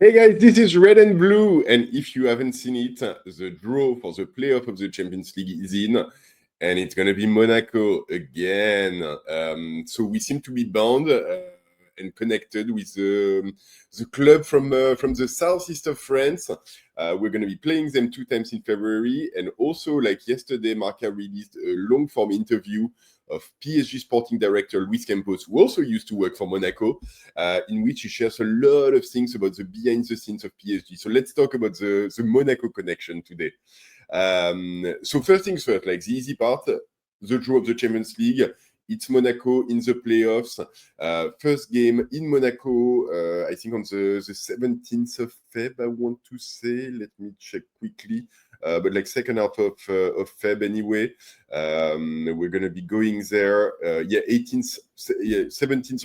Hey guys, this is Red and Blue, and if you haven't seen it, the draw for the playoff of the Champions League is in, and it's gonna be Monaco again. So we seem to be bound and connected with the club from the southeast of France. We're gonna be playing them 2 times in February, and also like yesterday, Marca released a long form interview of PSG sporting director Luis Campos, who also used to work for Monaco, in which he shares a lot of things about the behind the scenes of PSG. So let's talk about the Monaco connection today. So first things first, like the easy part, the draw of the Champions League. It's Monaco in the playoffs. First game in Monaco, I think on the 17th of Feb, I want to say. Let me check quickly. But like second half of Feb anyway. We're going to be going there, 17th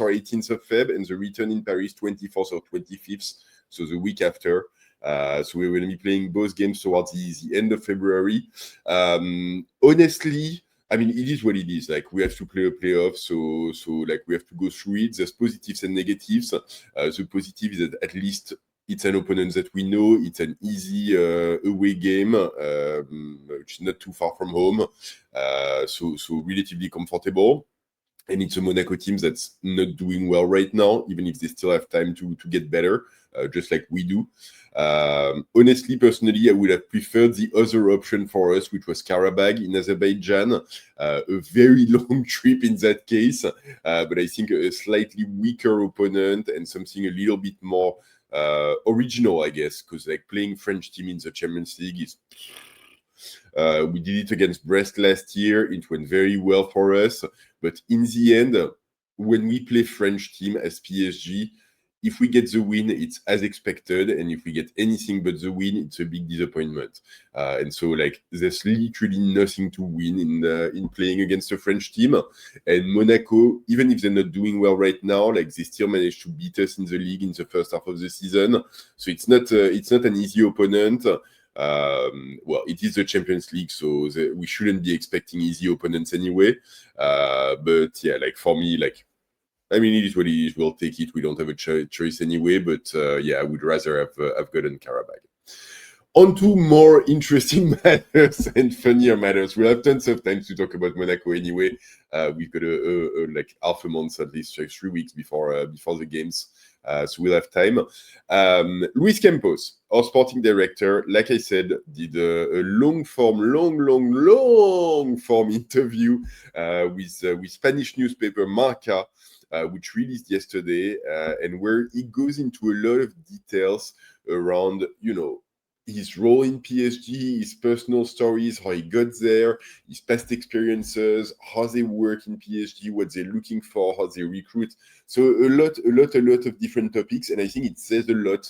or 18th of Feb, and the return in Paris 24th or 25th, so the week after. So we're going to be playing both games towards the end of February. Honestly, I mean, it is what it is. Like, we have to play a playoff, so like we have to go through it. There's positives and negatives. The positive is that at least it's an opponent that we know. It's an easy away game, which is not too far from home, so relatively comfortable. And it's a Monaco team that's not doing well right now, even if they still have time to get better, just like we do. Honestly, personally, I would have preferred the other option for us, which was Karabakh in Azerbaijan. A very long trip in that case, but I think a slightly weaker opponent and something a little bit more original, I guess, because like playing French team in the Champions League is... we did it against Brest last year. It went very well for us. But in the end, when we play French team as PSG, if we get the win, it's as expected. And if we get anything but the win, it's a big disappointment. And so, like, there's literally nothing to win in playing against a French team. And Monaco, even if they're not doing well right now, like, they still managed to beat us in the league in the first half of the season. So it's not an easy opponent. Well, it is the Champions League, so we shouldn't be expecting easy opponents anyway. But yeah, like for me, like, I mean, it is what it is. We'll take it. We don't have a choice anyway. But yeah, I would rather have gotten Karabakh. On to more interesting matters and funnier matters. We'll have tons of time to talk about Monaco anyway. We've got a like half a month, at least 3 weeks before the games. So we'll have time. Luis Campos, our sporting director, like I said, did a long form interview with Spanish newspaper Marca, which released yesterday, and where he goes into a lot of details around, his role in PSG, his personal stories, how he got there, his past experiences, how they work in PSG, what they're looking for, how they recruit. So a lot of different topics, and I think it says a lot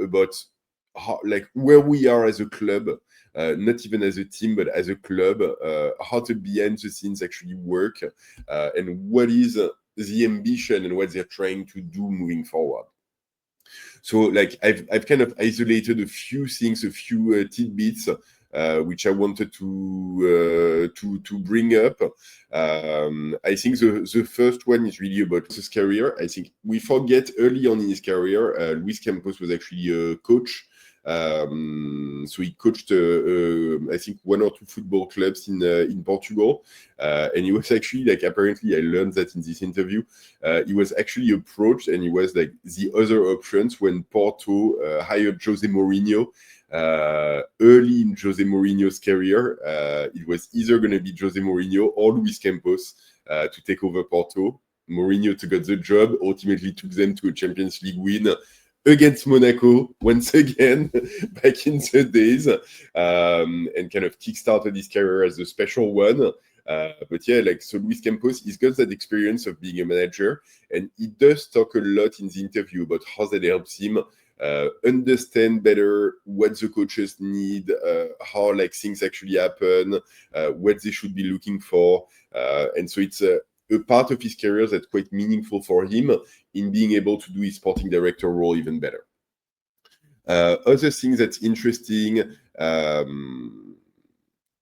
about how, like, where we are as a club, not even as a team, but as a club, how the behind the scenes actually work, and what is the ambition and what they're trying to do moving forward. So, like, I've kind of isolated a few things, a few tidbits, which I wanted to bring up. I think the first one is really about his career. I think we forget early on in his career, Luis Campos was actually a coach. So he coached, I think, 1 or 2 football clubs in Portugal, and he was actually, like, apparently I learned that in this interview, he was actually approached, and he was like the other options when Porto hired Jose Mourinho. Early in Jose Mourinho's career, it was either going to be Jose Mourinho or Luis Campos to take over Porto. Mourinho took the job, ultimately took them to a Champions League win against Monaco once again back in the days, and kind of kickstarted his career as a special one. But yeah, like, so Luis Campos, he's got that experience of being a manager, and he does talk a lot in the interview about how that helps him understand better what the coaches need, how, like, things actually happen, what they should be looking for. And so it's a part of his career that's quite meaningful for him in being able to do his sporting director role even better. Other things that's interesting,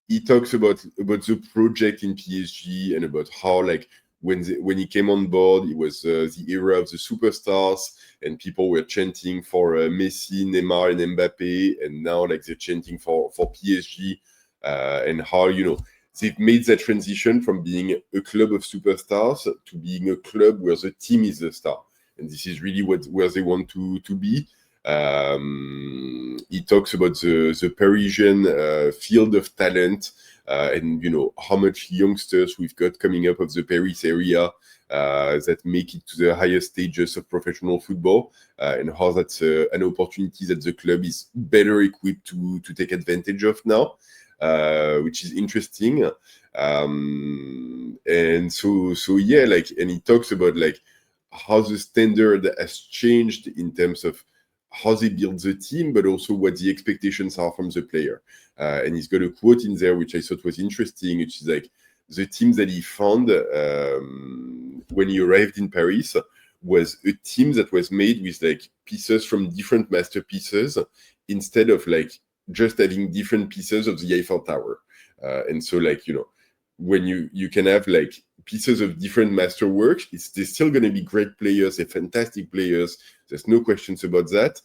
he talks about the project in PSG and about how, like, when he came on board, it was the era of the superstars, and people were chanting for Messi, Neymar, and Mbappe, and now like they're chanting for PSG, and how they've made that transition from being a club of superstars to being a club where the team is the star, and this is really where they want to be. He talks about the Parisian field of talent, and how much youngsters we've got coming up of the Paris area that make it to the highest stages of professional football, and how that's an opportunity that the club is better equipped to take advantage of now, which is interesting. And so yeah, like, and he talks about like how the standard has changed in terms of how they build the team, but also what the expectations are from the player. And he's got a quote in there which I thought was interesting, which is like, the team that he found when he arrived in Paris was a team that was made with like pieces from different masterpieces, instead of like just having different pieces of the Eiffel Tower. And so like, when you can have like pieces of different masterworks, they're still going to be great players, they're fantastic players, there's no questions about that.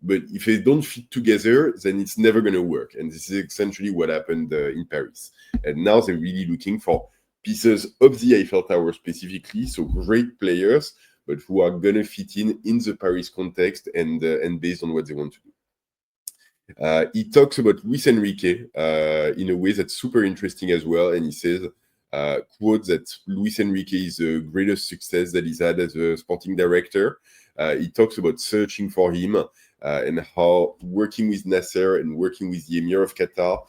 But if they don't fit together, then it's never going to work. And this is essentially what happened in Paris. And now they're really looking for pieces of the Eiffel Tower specifically, so great players, but who are going to fit in the Paris context and based on what they want to do. He talks about Luis Enrique in a way that's super interesting as well. And he says, quote, that Luis Enrique is the greatest success that he's had as a sporting director. He talks about searching for him and how working with Nasser and working with the Emir of Qatar,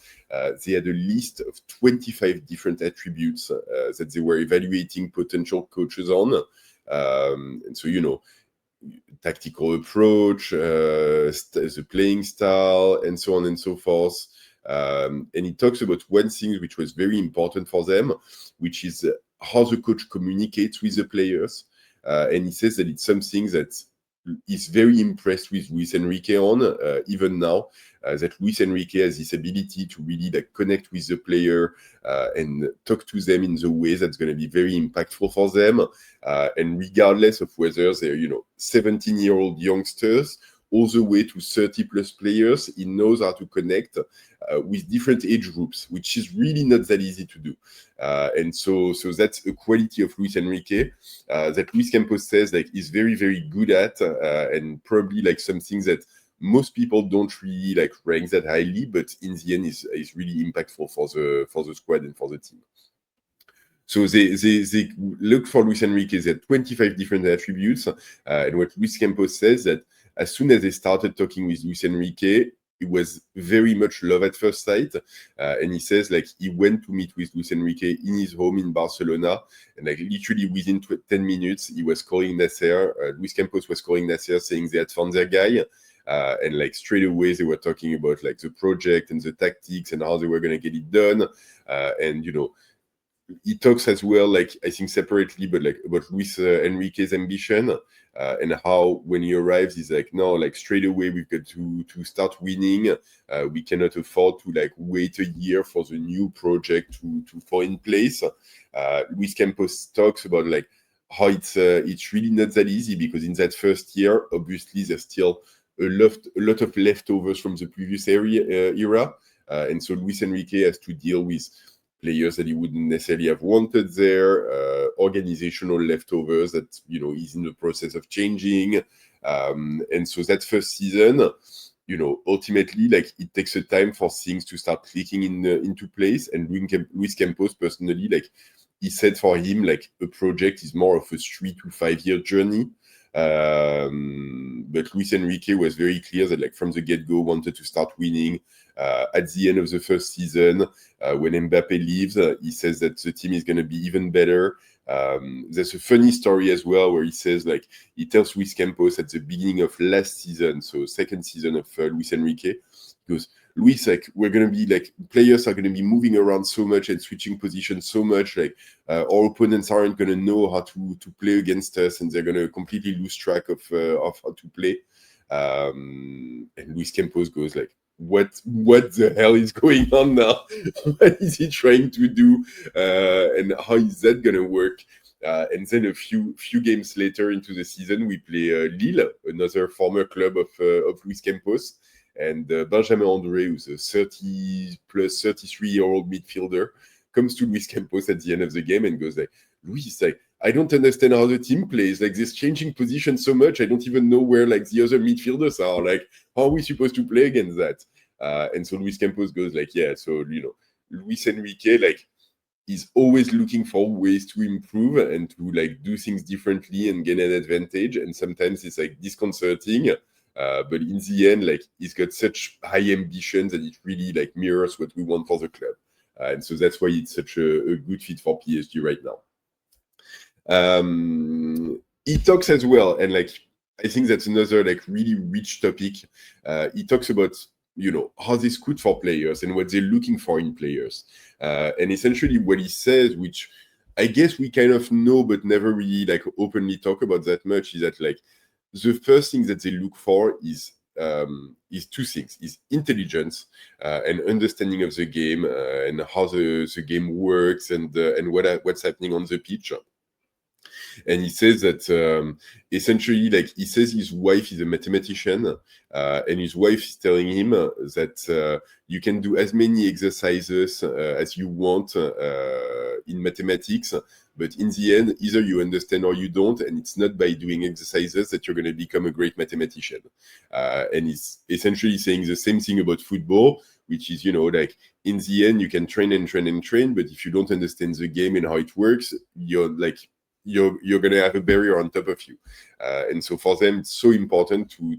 they had a list of 25 different attributes that they were evaluating potential coaches on. And so, tactical approach, the playing style, and so on and so forth. And he talks about one thing which was very important for them, which is how the coach communicates with the players. And he says that it's something that is very impressed with Luis Enrique on, even now, that Luis Enrique has this ability to really like connect with the player and talk to them in the way that's going to be very impactful for them. And regardless of whether they're, 17-year-old youngsters all the way to 30-plus players, he knows how to connect with different age groups, which is really not that easy to do. And so that's a quality of Luis Enrique that Luis Campos says like is very, very good at, and probably like something that most people don't really like rank that highly, but in the end is really impactful for the squad and for the team. So they look for Luis Enrique. They had 25 different attributes, and what Luis Campos says that as soon as they started talking with Luis Enrique, it was very much love at first sight. And he says like he went to meet with Luis Enrique in his home in Barcelona, and like literally within 10 minutes, he was calling Nasser. Luis Campos was calling Nasser saying they had found their guy. And like straight away they were talking about like the project and the tactics and how they were going to get it done. And he talks as well, like I think separately, but like about Luis Enrique's ambition and how when he arrives, he's like, no, like straight away we've got to start winning. We cannot afford to like wait a year for the new project to fall in place. Luis Campos talks about like how it's really not that easy, because in that first year, obviously there's still a lot of leftovers from the previous era, and so Luis Enrique has to deal with players that he wouldn't necessarily have wanted there, organizational leftovers that he's in the process of changing, and so that first season, ultimately, like it takes a time for things to start clicking into place. And Luis Campos personally, like he said, for him, like a project is more of a 3 to 5 year journey. But Luis Enrique was very clear that like from the get-go wanted to start winning. At the end of the first season, when Mbappe leaves, he says that the team is going to be even better. There's a funny story as well where he says like he tells Luis Campos at the beginning of last season, so second season of Luis Enrique, because Luis, like we're going to be like players are going to be moving around so much and switching positions so much, like our opponents aren't going to know how to play against us, and they're going to completely lose track of how to play. And Luis Campos goes like, what the hell is going on now? What is he trying to do? And how is that going to work? And then a few games later into the season, we play Lille, another former club of Luis Campos, and Benjamin André, who's a 30 plus 33-year-old midfielder, comes to Luis Campos at the end of the game and goes like, Luis, like, I don't understand how the team plays. Like, this changing position so much. I don't even know where like the other midfielders are. Like, how are we supposed to play against that? And so Luis Campos goes like, yeah, so, Luis Enrique, like, is always looking for ways to improve and to like do things differently and gain an advantage. And sometimes it's like disconcerting. But in the end, like, he's got such high ambitions that it really like mirrors what we want for the club. And so that's why it's such a good fit for PSG right now. He talks as well, and like, I think that's another like really rich topic. He talks about how this good for players and what they're looking for in players, and essentially what he says, which I guess we kind of know but never really like openly talk about that much, is that like the first thing that they look for is two things: is intelligence and understanding of the game and how the game works and what's happening on the pitch. And he says that essentially, like, he says his wife is a mathematician, and his wife is telling him that you can do as many exercises as you want in mathematics, but in the end, either you understand or you don't, and it's not by doing exercises that you're going to become a great mathematician. And he's essentially saying the same thing about football, which is, like, in the end, you can train and train and train, but if you don't understand the game and how it works, you're going to have a barrier on top of you. And so for them, it's so important to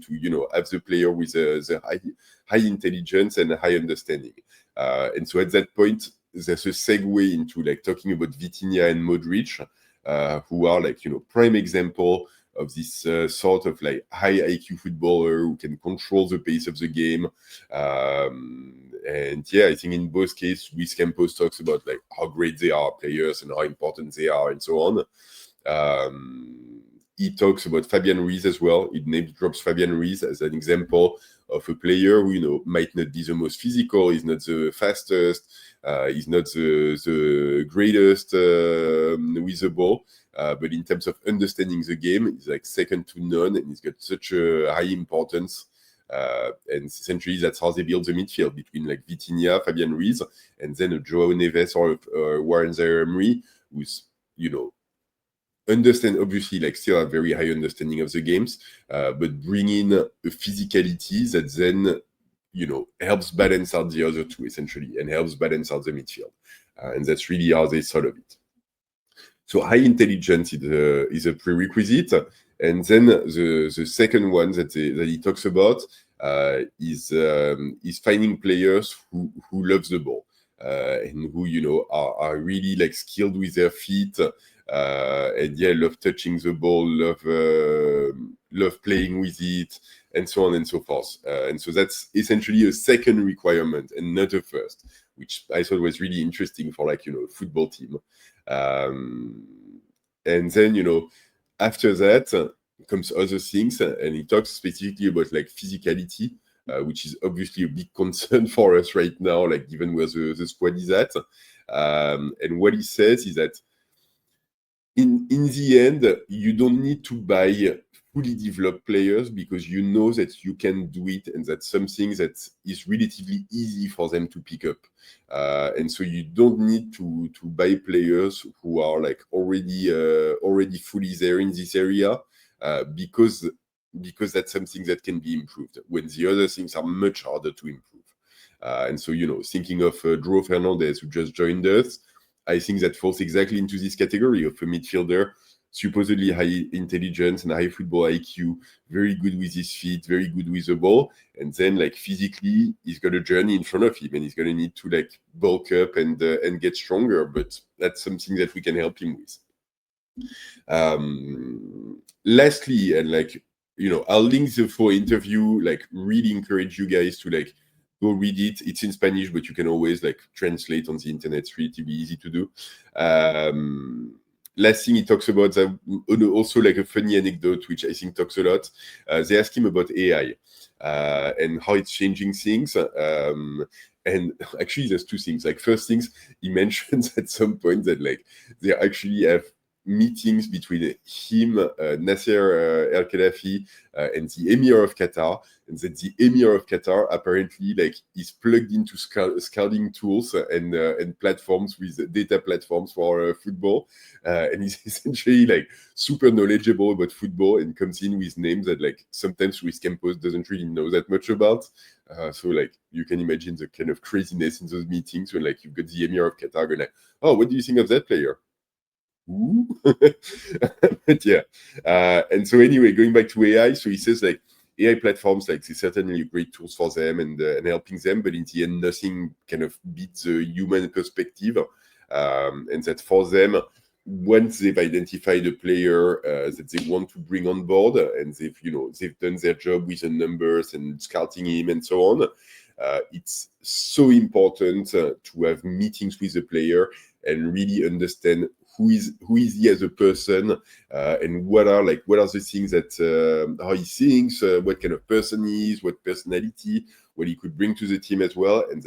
have the player with the high intelligence and high understanding. And so at that point, there's a segue into like talking about Vitinha and Modric, who are like, prime example of this sort of like high IQ footballer who can control the pace of the game. And yeah, I think in both cases, Luis Campos talks about like how great they are players and how important they are and so on. He talks about Fabian Ruiz as well. He name drops Fabian Ruiz as an example of a player who, might not be the most physical, he's not the fastest, he's not the greatest with the ball, but in terms of understanding the game, he's like second to none, and he's got such a high importance. And essentially, that's how they build the midfield between like Vitinha, Fabian Ruiz, and then a Joao Neves or Warren Zaire-Emery, who's understand, obviously, like still a very high understanding of the games, but bring in a physicality that then helps balance out the other two, essentially, and helps balance out the midfield. And that's really how they solve it. So high intelligence is a prerequisite. And then the second one that he talks about is finding players who love the ball and who are really like skilled with their feet, and love touching the ball, love playing with it, and so on and so forth. And so that's essentially a second requirement and not a first, which I thought was really interesting for like a football team. And then after that comes other things, and he talks specifically about like physicality, which is obviously a big concern for us right now, like given where the squad is at. And what he says is that in the end, you don't need to buy fully developed players because you know that you can do it, and that's something that is relatively easy for them to pick up. And so you don't need to buy players who are like already fully there in this area, because that's something that can be improved when the other things are much harder to improve. And so thinking of João Fernandes, who just joined us, I think that falls exactly into this category of a midfielder, supposedly high intelligence and high football IQ, very good with his feet, very good with the ball, and then like physically, he's got a journey in front of him, and he's going to need to like bulk up and get stronger. But that's something that we can help him with. Lastly, and like I'll link the full interview. Like, really encourage you guys to like go read it. It's in Spanish, but you can always like translate on the internet. It's relatively easy to do. Last thing he talks about, also like a funny anecdote, which I think talks a lot. They ask him about AI and how it's changing things. And actually, there's two things. Like, first things, he mentions at some point that like they actually have meetings between him, Nasser El Khelafi, and the Emir of Qatar, and that the Emir of Qatar apparently like is plugged into scouting tools and platforms with data platforms for football, and he's essentially like super knowledgeable about football and comes in with names that like sometimes Luis Campos doesn't really know that much about. So like you can imagine the kind of craziness in those meetings when like you've got the Emir of Qatar going like, oh, what do you think of that player? Ooh. But yeah, and so anyway, going back to AI, so he says like AI platforms like they're certainly great tools for them and helping them, but in the end, nothing kind of beats the human perspective, and that for them, once they've identified a player that they want to bring on board, and they've done their job with the numbers and scouting him and so on, it's so important to have meetings with the player and really understand who is he as a person, and what are the things that how he thinks, what kind of person he is, what personality, what he could bring to the team as well, and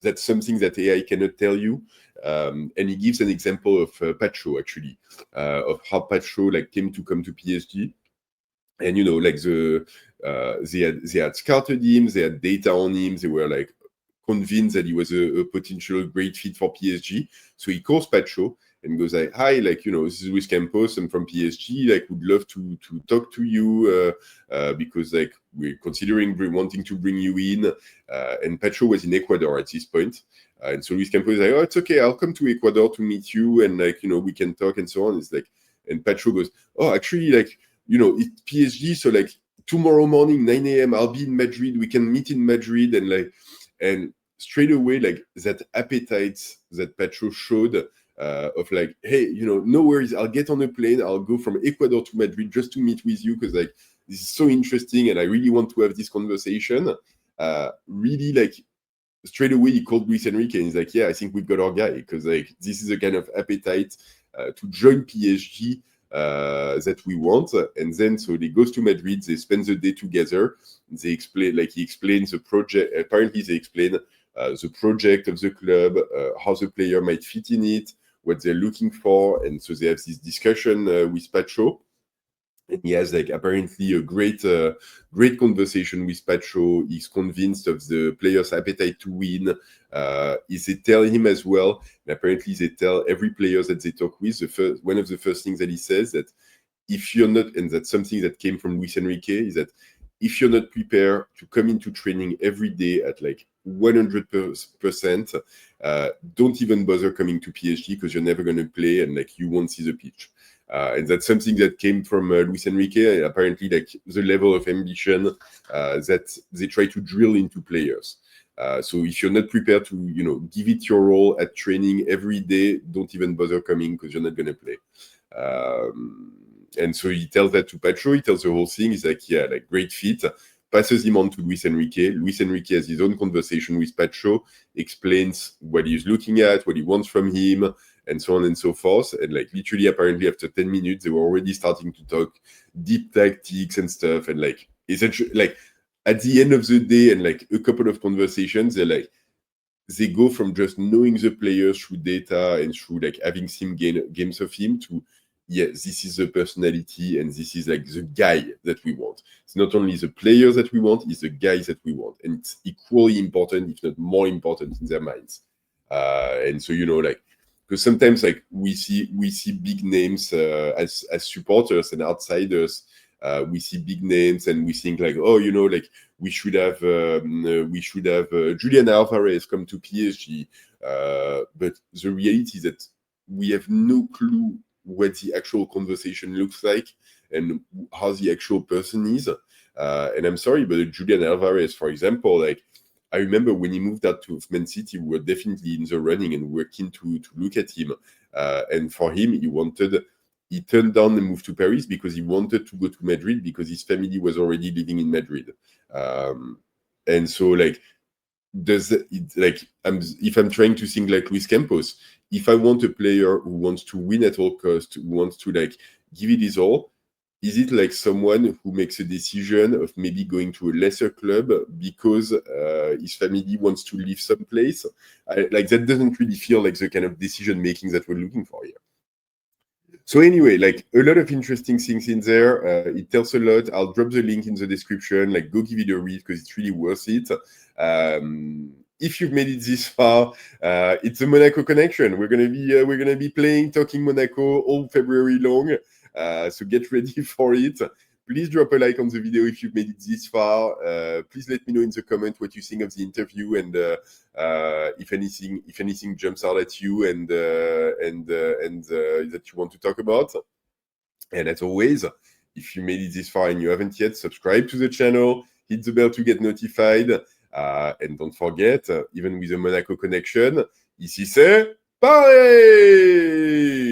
that's something that AI cannot tell you. And he gives an example of Pacho actually, of how Pacho like came to come to PSG. And like they had scouted him, they had data on him, they were like convinced that he was a potential great fit for PSG. So he calls Pacho and goes like, "Hi, like this is Luis Campos. I'm from PSG. Like, would love to talk to you because like we're considering wanting to bring you in." And Pacho was in Ecuador at this point. And so Luis Campos is like, "Oh, it's okay. I'll come to Ecuador to meet you, and like we can talk and so on." It's like, and Pacho goes, "Oh, actually, like it's PSG, so like tomorrow morning 9 a.m. I'll be in Madrid. We can meet in Madrid." And straight away, like that appetite that Pacho showed of like, "Hey, no worries, I'll get on a plane, I'll go from Ecuador to Madrid just to meet with you because like this is so interesting and I really want to have this conversation." Really like straight away he called Luis Enrique and he's like, "Yeah, I think we've got our guy," because like this is a kind of appetite to join PSG that we want. And then so he goes to Madrid, they spend the day together, he explains the project. Apparently they explain the project of the club, how the player might fit in it, what they're looking for, and so they have this discussion with Pacho. And he has like apparently a great conversation with Pacho. He's convinced of the player's appetite to win. They tell him as well, and apparently they tell every player that they talk with, one of the first things that he says, that if you're not, and that's something that came from Luis Enrique, is that if you're not prepared to come into training every day at like 100%, don't even bother coming to PSG because you're never going to play and like you won't see the pitch. And that's something that came from Luis Enrique, and apparently like the level of ambition that they try to drill into players. So if you're not prepared to give it your all at training every day, don't even bother coming because you're not going to play. And so he tells that to Pacho, he tells the whole thing, he's like, yeah, like great fit, passes him on to Luis Enrique. Luis Enrique has his own conversation with Pacho, explains what he's looking at, what he wants from him, and so on and so forth. And like literally, apparently after 10 minutes, they were already starting to talk deep tactics and stuff. And like essentially, like at the end of the day, and like a couple of conversations, they go from just knowing the players through data and through like having seen games of him to, yeah, this is the personality and this is like the guy that we want. It's not only the players that we want, it's the guys that we want. And it's equally important, if not more important in their minds. And so, like, because sometimes like we see big names as supporters and outsiders. We see big names and we think like, oh, like we should have Julian Alvarez come to PSG. But the reality is that we have no clue what the actual conversation looks like and how the actual person is. And I'm sorry, but Julian Alvarez, for example, like I remember when he moved out to Man City, we were definitely in the running and we were keen to look at him. And for him, he turned down and moved to Paris because he wanted to go to Madrid because his family was already living in Madrid. And so like, if I'm trying to think like Luis Campos, if I want a player who wants to win at all costs, who wants to like give it his all, is it like someone who makes a decision of maybe going to a lesser club because his family wants to live someplace? Like that doesn't really feel like the kind of decision making that we're looking for here. So anyway, like a lot of interesting things in there. It tells a lot. I'll drop the link in the description. Like, go give it a read because it's really worth it. If you've made it this far, it's a Monaco connection. We're gonna be playing, talking Monaco all February long. So get ready for it. Please drop a like on the video if you've made it this far. Please let me know in the comment what you think of the interview and if anything jumps out at you and that you want to talk about. And as always, if you made it this far and you haven't yet, subscribe to the channel, hit the bell to get notified, and don't forget, even with a Monaco connection, ici c'est Paris!